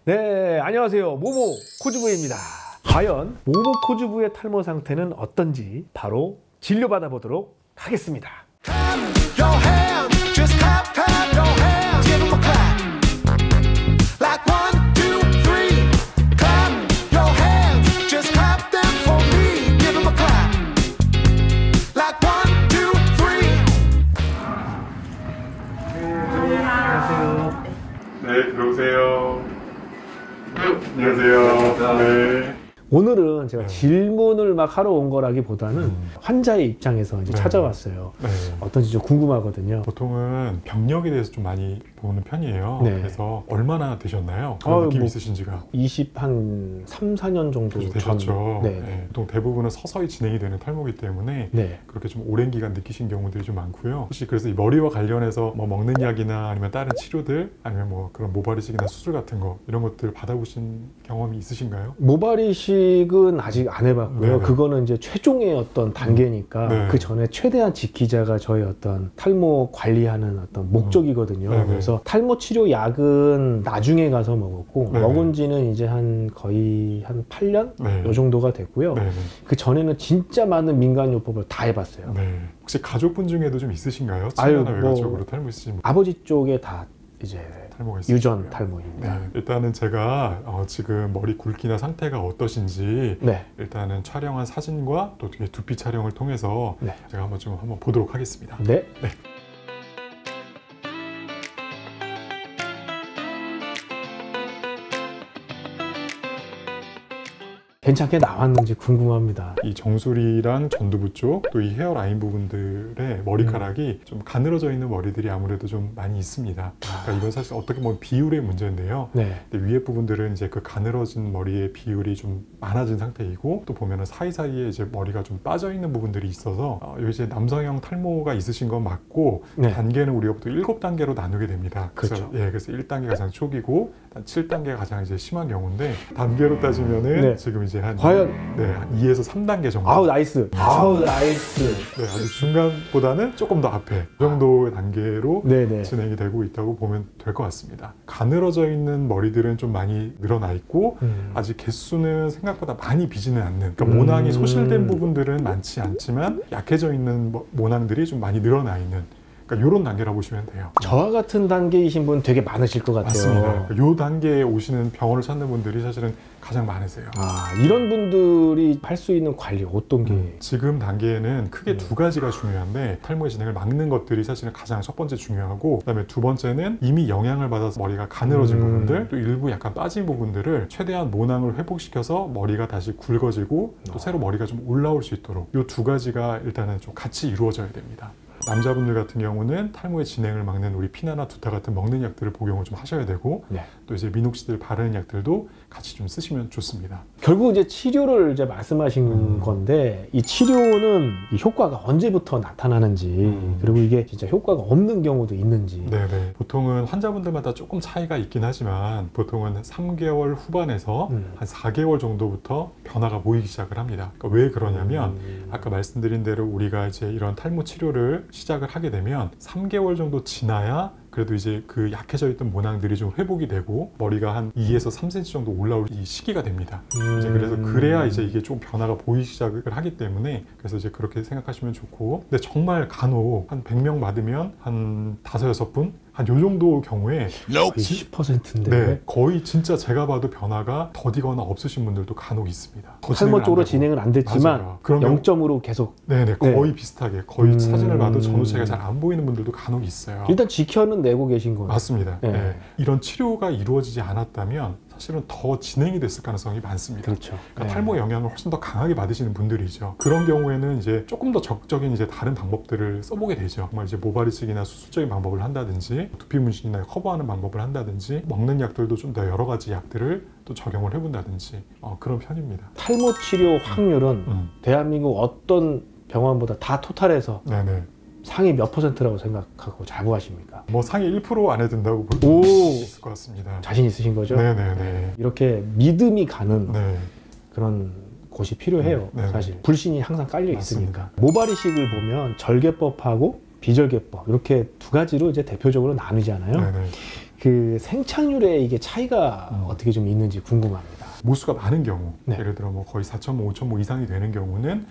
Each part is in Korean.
네, 안녕하세요. 모모 코주부입니다. 과연 모모 코주부의 탈모 상태는 어떤지 바로 진료받아 보도록 하겠습니다. 네, 들어오세요. 안녕하세요. 네. 오늘은 제가 질문을 막 하러 온 거라기보다는 환자의 입장에서 이제 찾아왔어요. 네. 어떤지 좀 궁금하거든요. 보통은 병력에 대해서 좀 많이 보는 편이에요. 네. 그래서 얼마나 되셨나요? 그런 느낌 있으신지가? 3, 4년 정도 되셨죠. 네. 네. 보통 대부분은 서서히 진행이 되는 탈모이기 때문에 네. 그렇게 좀 오랜 기간 느끼신 경우들이 좀 많고요. 혹시 그래서 이 머리와 관련해서 뭐 먹는 약이나 아니면 다른 치료들 아니면 뭐 그런 모발이식이나 수술 같은 거 이런 것들 받아보신 경험이 있으신가요? 모발이식은 아직 안 해봤고요. 네네. 그거는 이제 최종의 어떤 단계니까 네. 그 전에 최대한 지키자가 저희 어떤 탈모 관리하는 어떤 목적이거든요. 네네. 그래서 탈모 치료 약은 나중에 가서 먹었고 네네. 먹은 지는 이제 거의 한 8년? 네. 요 정도가 됐고요. 네네. 그 전에는 진짜 많은 민간요법을 다 해봤어요. 네. 혹시 가족분 중에도 좀 있으신가요? 아유, 친구나 외가족으로 탈모 있으신 분? 아버지 쪽에 다 이제 탈모가 있으시고요. 유전 탈모입니다. 네. 일단은 제가 지금 머리 굵기나 상태가 어떠신지 네. 일단은 촬영한 사진과 또 두피 촬영을 통해서 네. 제가 한번 보도록 하겠습니다. 네. 네. 괜찮게 나왔는지 궁금합니다. 이 정수리랑 전두부 쪽, 또 이 헤어라인 부분들의 머리카락이 좀 가늘어져 있는 머리들이 아무래도 좀 많이 있습니다. 그러니까 이건 사실 어떻게 보면 비율의 문제인데요. 네. 근데 위에 부분들은 이제 그 가늘어진 머리의 비율이 좀 많아진 상태이고, 또 보면은 사이사이에 이제 머리가 좀 빠져 있는 부분들이 있어서 여기 이제 남성형 탈모가 있으신 건 맞고, 네. 단계는 우리가 보통 7단계로 나누게 됩니다. 그렇죠. 그래서 1단계가 가장 초기고 7단계가 가장 이제 심한 경우인데, 단계로 따지면은 네. 지금 이제 한 과연? 한 2에서 3단계 정도. 아우 나이스. 아우 나이스. 네, 아주 중간보다는 조금 더 앞에 그 정도의 단계로 네네. 진행이 되고 있다고 보면 될 것 같습니다. 가늘어져 있는 머리들은 좀 많이 늘어나 있고 아직 개수는 생각보다 많이 비지는 않는, 그러니까 모낭이 소실된 부분들은 많지 않지만 약해져 있는 모낭들이 좀 많이 늘어나 있는, 그러니까 이런 단계라고 보시면 돼요. 저와 같은 단계이신 분 되게 많으실 것 같아요. 맞습니다. 이 단계에 오시는 병원을 찾는 분들이 사실은 가장 많으세요. 이런 분들이 할 수 있는 관리 어떤 게? 지금 단계에는 크게 두 가지가 중요한데, 탈모의 진행을 막는 것들이 사실은 가장 첫 번째 중요하고, 그다음에 두 번째는 이미 영향을 받아서 머리가 가늘어진 부분들, 또 일부 약간 빠진 부분들을 최대한 모낭을 회복시켜서 머리가 다시 굵어지고 또 새로 머리가 좀 올라올 수 있도록, 이 두 가지가 일단은 좀 같이 이루어져야 됩니다. 남자분들 같은 경우는 탈모의 진행을 막는 우리 피나나 두타 같은 먹는 약들을 복용을 좀 하셔야 되고, 네. 또 이제 미녹시딜 바르는 약들도 같이 좀 쓰시면 좋습니다. 결국 이제 치료를 이제 말씀하신 건데, 이 치료는 이 효과가 언제부터 나타나는지, 그리고 이게 진짜 효과가 없는 경우도 있는지. 네네. 보통은 환자분들마다 조금 차이가 있긴 하지만, 보통은 3개월 후반에서 한 4개월 정도부터 변화가 보이기 시작을 합니다. 그러니까 왜 그러냐면 아까 말씀드린 대로 우리가 이제 이런 탈모 치료를 시작을 하게 되면 3개월 정도 지나야 그래도 이제 그 약해져 있던 모낭들이 좀 회복이 되고 머리가 한 2에서 3cm 정도 올라올 이 시기가 됩니다. 이제 그래서 그래야 이제 이게 좀 변화가 보이기 시작을 하기 때문에, 그래서 이제 그렇게 생각하시면 좋고, 근데 정말 간혹 한 100명 받으면 한 5, 6분? 한 요 정도 경우에 거의 10%인데. 네, 거의 진짜 제가 봐도 변화가 더디거나 없으신 분들도 간혹 있습니다. 탈모 쪽으로 진행은 안 됐지만 0점으로 계속. 네네, 거의 비슷하게, 거의 사진을 봐도 전후체가 잘 안 보이는 분들도 간혹 있어요. 일단 지켜는 내고 계신 거예요. 맞습니다. 네. 네. 이런 치료가 이루어지지 않았다면 사실은 더 진행이 됐을 가능성이 많습니다. 그렇죠. 그러니까 탈모 영향을 훨씬 더 강하게 받으시는 분들이죠. 그런 경우에는 이제 조금 더 적극적인 이제 다른 방법들을 써보게 되죠. 정말 이제 모발이식이나 수술적인 방법을 한다든지, 두피 문신이나 커버하는 방법을 한다든지, 먹는 약들도 좀 더 여러 가지 약들을 또 적용을 해본다든지, 그런 편입니다. 탈모 치료 확률은 대한민국 어떤 병원보다 다 토탈해서 네네. 상위 몇 %라고 생각하고 자부하십니까? 뭐 상위 1% 안에 든다고 볼 수 있을 것 같습니다. 자신 있으신 거죠? 네네네. 이렇게 믿음이 가는 네. 그런 곳이 필요해요. 네. 사실 불신이 항상 깔려 맞습니다. 있으니까. 모발이식을 보면 절개법하고 비절개법 이렇게 두 가지로 이제 대표적으로 나누잖아요. 네네. 그 생착률에 이게 차이가 어떻게 좀 있는지 궁금합니다. 모수가 많은 경우, 네. 예를 들어 뭐 거의 4,000모, 5,000모 이상이 되는 경우는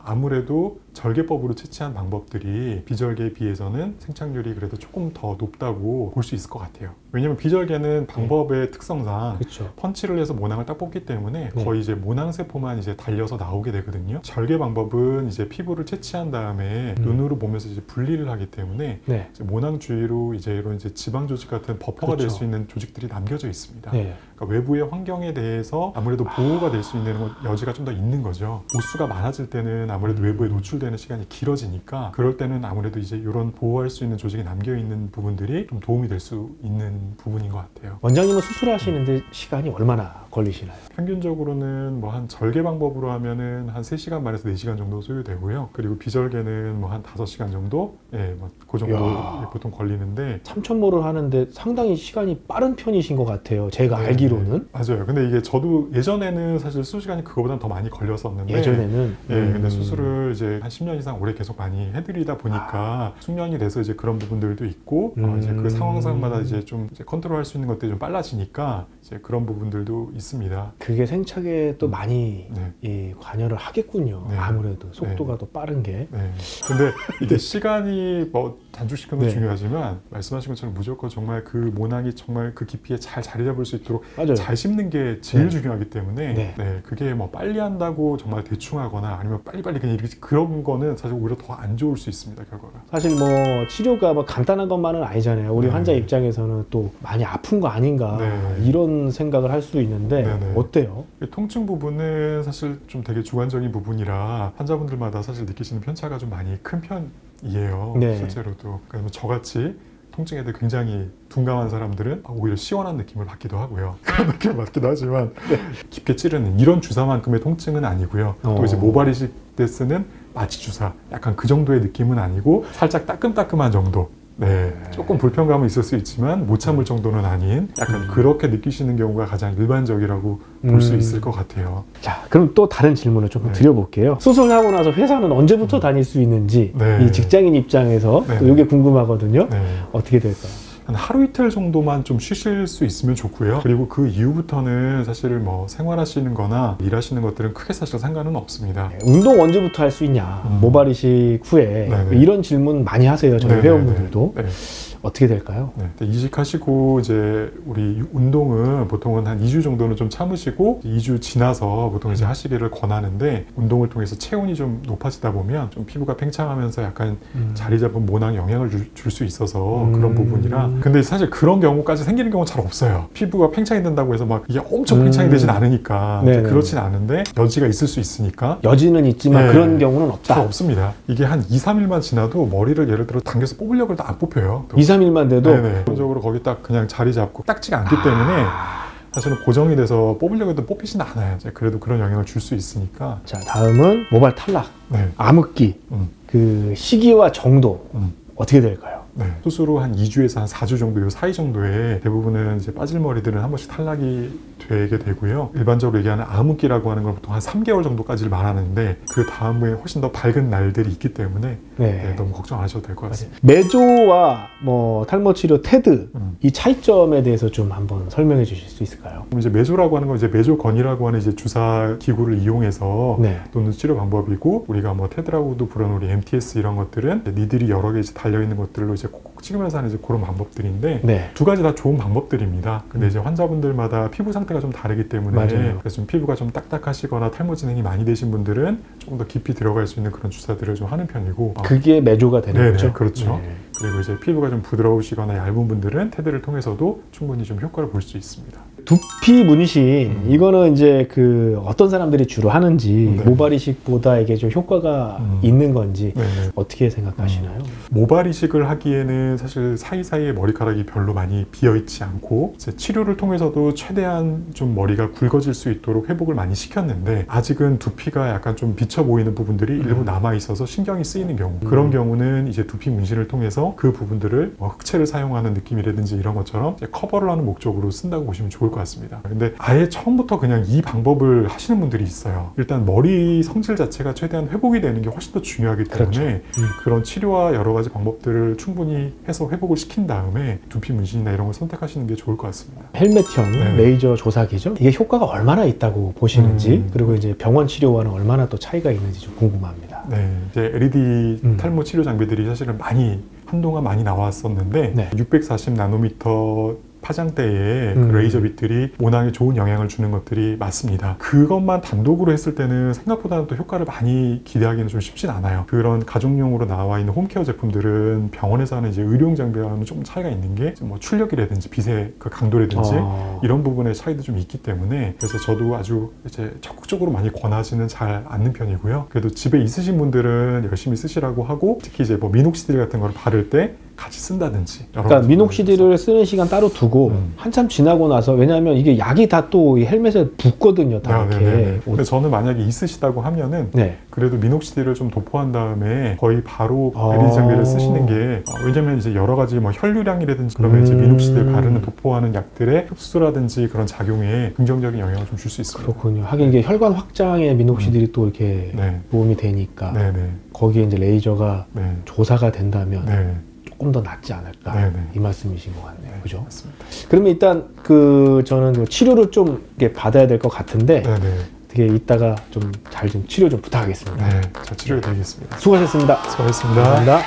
아무래도 절개법으로 채취한 방법들이 비절개에 비해서는 생착률이 그래도 조금 더 높다고 볼 수 있을 것 같아요. 왜냐면 비절개는 방법의 특성상 그렇죠. 펀치를 해서 모낭을 딱 뽑기 때문에 네. 거의 이제 모낭세포만 이제 달려서 나오게 되거든요. 절개 방법은 이제 피부를 채취한 다음에 눈으로 보면서 이제 분리를 하기 때문에 네. 이제 모낭 주위로 이제 이런 이제 지방 조직 같은 버퍼가 될 그렇죠. 수 있는 조직들이 남겨져 있습니다. 네. 그러니까 외부의 환경에 대해서 아무래도 보호가 될 수 있는 여지가 좀 더 있는 거죠. 모수가 많아질 때는 아무래도 외부에 노출되는 시간이 길어지니까 그럴 때는 아무래도 이제 이런 보호할 수 있는 조직이 남겨 있는 부분들이 좀 도움이 될 수 있는 부분인 것 같아요. 원장님은 수술하시는데 시간이 얼마나 걸리시나요? 평균적으로는 뭐 한 절개 방법으로 하면은 한 3시간 반에서 4시간 정도 소요되고요. 그리고 비절개는 뭐 한 5시간 정도, 예, 뭐 그 정도 이야. 보통 걸리는데. 3,000모를 하는데 상당히 시간이 빠른 편이신 것 같아요. 제가 알기로는. 맞아요. 근데 이게 저도 예전에는 사실 수술 시간이 그거보다는 더 많이 걸렸었는데. 예전에는. 예, 근데 수술을 이제 한 10년 이상 오래 계속 많이 해드리다 보니까 숙련이 돼서 이제 그런 부분들도 있고, 이제 그 상황상마다 이제 좀 이제 컨트롤할 수 있는 것들이 좀 빨라지니까 이제 그런 부분들도 있습니다. 그게 생착에 또 많이 네. 이 관여를 하겠군요. 네. 아무래도 속도가 더 빠른 게. 네. 근데 이게 시간이 뭐 단축시키는 것도 네. 중요하지만 말씀하신 것처럼 무조건 정말 그 모낭이 정말 그 깊이에 잘 자리 잡을 수 있도록 맞아요. 잘 씹는 게 제일 네. 중요하기 때문에 네. 네, 그게 뭐 빨리 한다고 정말 대충 하거나 아니면 빨리빨리 그냥 이렇게 그런 거는 사실 오히려 더 안 좋을 수 있습니다, 결과가. 사실 뭐 치료가 뭐 간단한 것만은 아니잖아요. 우리 네. 환자 입장에서는 또 많이 아픈 거 아닌가 네. 이런 생각을 할 수도 있는데 네네. 어때요? 통증 부분은 사실 좀 되게 주관적인 부분이라 환자분들마다 사실 느끼시는 편차가 좀 많이 큰 편이에요. 네. 실제로도. 그러면 저같이 통증에 대해 굉장히 둔감한 사람들은 오히려 시원한 느낌을 받기도 하고요. 그런 느낌을 받기도 하지만 깊게 찌르는 이런 주사만큼의 통증은 아니고요. 또 이제 모발이식 때 쓰는 마취 주사 약간 그 정도의 느낌은 아니고 살짝 따끔따끔한 정도. 네, 조금 불편감은 있을 수 있지만 못 참을 정도는 아닌 약간 그렇게 느끼시는 경우가 가장 일반적이라고 볼 수 있을 것 같아요. 자, 그럼 또 다른 질문을 조금 네. 드려볼게요. 수술하고 나서 회사는 언제부터 다닐 수 있는지 네. 이 직장인 입장에서 네. 또 이게 궁금하거든요. 네. 어떻게 될까요? 한 하루 이틀 정도만 좀 쉬실 수 있으면 좋고요. 그리고 그 이후부터는 사실 뭐 생활하시는 거나 일하시는 것들은 크게 사실 상관은 없습니다. 운동 언제부터 할 수 있냐? 모발 이식 후에 네네. 이런 질문 많이 하세요. 저희 네네네. 회원분들도. 네. 어떻게 될까요? 네, 이직하시고 이제 우리 운동은 보통은 한 2주 정도는 좀 참으시고 2주 지나서 보통 이제 하시기를 권하는데 운동을 통해서 체온이 좀 높아지다 보면 좀 피부가 팽창하면서 약간 자리 잡은 모낭에 영향을 줄 수 있어서 그런 부분이라 근데 사실 그런 경우까지 생기는 경우는 잘 없어요. 피부가 팽창이 된다고 해서 막 이게 엄청 팽창이 되진 않으니까 그렇진 않은데 여지가 있을 수 있으니까 여지는 있지만 네, 그런 경우는 없다. 잘 없습니다. 이게 한 2, 3일만 지나도 머리를 예를 들어 당겨서 뽑으려고 해도 안 뽑혀요. 2, 3일만 돼도 네네. 기본적으로 거기 딱 그냥 자리 잡고 딱지가 않기 때문에 사실은 고정이 돼서 뽑으려고 해도 뽑히진 않아요. 이제 그래도 그런 영향을 줄 수 있으니까. 자, 다음은 모발 탈락, 네. 암흑기, 그 시기와 정도 어떻게 될까요? 네. 수술 후 한 2주에서 한 4주 정도 요 사이 정도에 대부분은 이제 빠질 머리들은 한 번씩 탈락이 되게 되고요. 일반적으로 얘기하는 암흑기라고 하는 건 보통 한 3개월 정도까지를 말하는데 그 다음에 훨씬 더 밝은 날들이 있기 때문에 네, 너무 걱정 안 하셔도 될 것 같습니다. 메조와 뭐 탈모 치료 테드 이 차이점에 대해서 좀 한번 설명해 주실 수 있을까요? 그럼 이제 메조라고 하는 건 이제 메조건이라고 하는 이제 주사 기구를 이용해서 네. 놓는 치료 방법이고 우리가 뭐 테드라고도 부르는 우리 MTS 이런 것들은 니들이 여러 개 이제 달려 있는 것들로 이제 콕콕 찍으면서 하는 이제 그런 방법들인데 네. 두 가지 다 좋은 방법들입니다. 근데 이제 환자분들마다 피부 상태가 좀 다르기 때문에 맞아요. 그래서 좀 피부가 좀 딱딱하시거나 탈모 진행이 많이 되신 분들은 조금 더 깊이 들어갈 수 있는 그런 주사들을 좀 하는 편이고 그게 메조가 되는 네네, 거죠? 그렇죠. 네. 그리고 이제 피부가 좀 부드러우시거나 얇은 분들은 테드를 통해서도 충분히 좀 효과를 볼 수 있습니다. 두피 문신 이거는 이제 그 어떤 사람들이 주로 하는지 네. 모발 이식보다 이게 좀 효과가 있는 건지 네네. 어떻게 생각하시나요? 모발 이식을 하기에는 사실 사이사이에 머리카락이 별로 많이 비어있지 않고 이제 치료를 통해서도 최대한 좀 머리가 굵어질 수 있도록 회복을 많이 시켰는데 아직은 두피가 약간 좀 비쳐 보이는 부분들이 일부 남아 있어서 신경이 쓰이는 경우 그런 경우는 이제 두피 문신을 통해서 그 부분들을 뭐 흑채를 사용하는 느낌이라든지 이런 것처럼 이제 커버를 하는 목적으로 쓴다고 보시면 좋을 것 같습니다. 근데 아예 처음부터 그냥 이 방법을 하시는 분들이 있어요. 일단 머리 성질 자체가 최대한 회복이 되는 게 훨씬 더 중요하기 때문에 그런 치료와 여러 가지 방법들을 충분히 해서 회복을 시킨 다음에 두피 문신이나 이런 걸 선택하시는 게 좋을 것 같습니다. 헬멧형 레이저 조사기죠. 이게 효과가 얼마나 있다고 보시는지 그리고 이제 병원 치료와는 얼마나 또 차이가 있는지 좀 궁금합니다. 네, 이제 LED 탈모 치료 장비들이 사실은 한동안 많이 나왔었는데 640 나노미터 파장대에 그 레이저 빛들이 모낭에 좋은 영향을 주는 것들이 맞습니다. 그것만 단독으로 했을 때는 생각보다는 또 효과를 많이 기대하기는 좀 쉽진 않아요. 그런 가정용으로 나와 있는 홈케어 제품들은 병원에서 하는 이제 의료용 장비와는 조금 차이가 있는 게 뭐 출력이라든지 빛의 그 강도라든지 이런 부분의 차이도 좀 있기 때문에 그래서 저도 아주 이제 적극적으로 많이 권하지는 잘 않는 편이고요. 그래도 집에 있으신 분들은 열심히 쓰시라고 하고 특히 이제 뭐 미녹시딜 같은 걸 바를 때 같이 쓴다든지. 그러니까 미녹시딜을 쓰는 시간 따로 두고 한참 지나고 나서 왜냐하면 이게 약이 다 또 이 헬멧에 붙거든요. 다 이렇게. 근데 저는 만약에 있으시다고 하면은 그래도 미녹시딜을 좀 도포한 다음에 거의 바로 LED 장비를 쓰시는 게 왜냐면 이제 여러 가지 뭐 혈류량이라든지 그러면 이제 미녹시딜 바르는 도포하는 약들의 흡수라든지 그런 작용에 긍정적인 영향을 좀 줄 수 있습니다. 그렇군요. 하긴 이게 혈관 확장에 미녹시딜이 또 이렇게 도움이 되니까 거기에 이제 레이저가 조사가 된다면 조금 더 낫지 않을까 이 말씀이신 것 같네요. 그죠? 맞습니다. 그러면 일단 저는 치료를 좀 이렇게 받아야 될 것 같은데 어떻게 이따가 좀 잘 좀 치료 좀 부탁하겠습니다. 네, 잘 치료해 드리겠습니다. 수고하셨습니다. 수고하셨습니다. 감사합니다.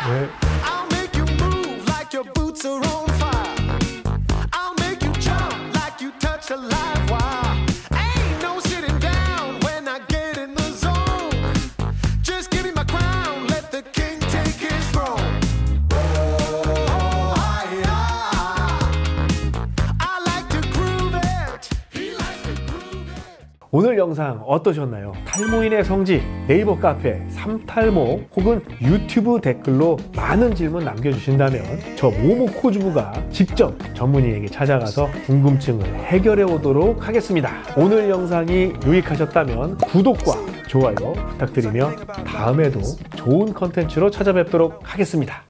오늘 영상 어떠셨나요? 탈모인의 성지 네이버 카페 삼탈모 혹은 유튜브 댓글로 많은 질문 남겨주신다면 저 모모코주부가 직접 전문의에게 찾아가서 궁금증을 해결해 오도록 하겠습니다. 오늘 영상이 유익하셨다면 구독과 좋아요 부탁드리며 다음에도 좋은 컨텐츠로 찾아뵙도록 하겠습니다.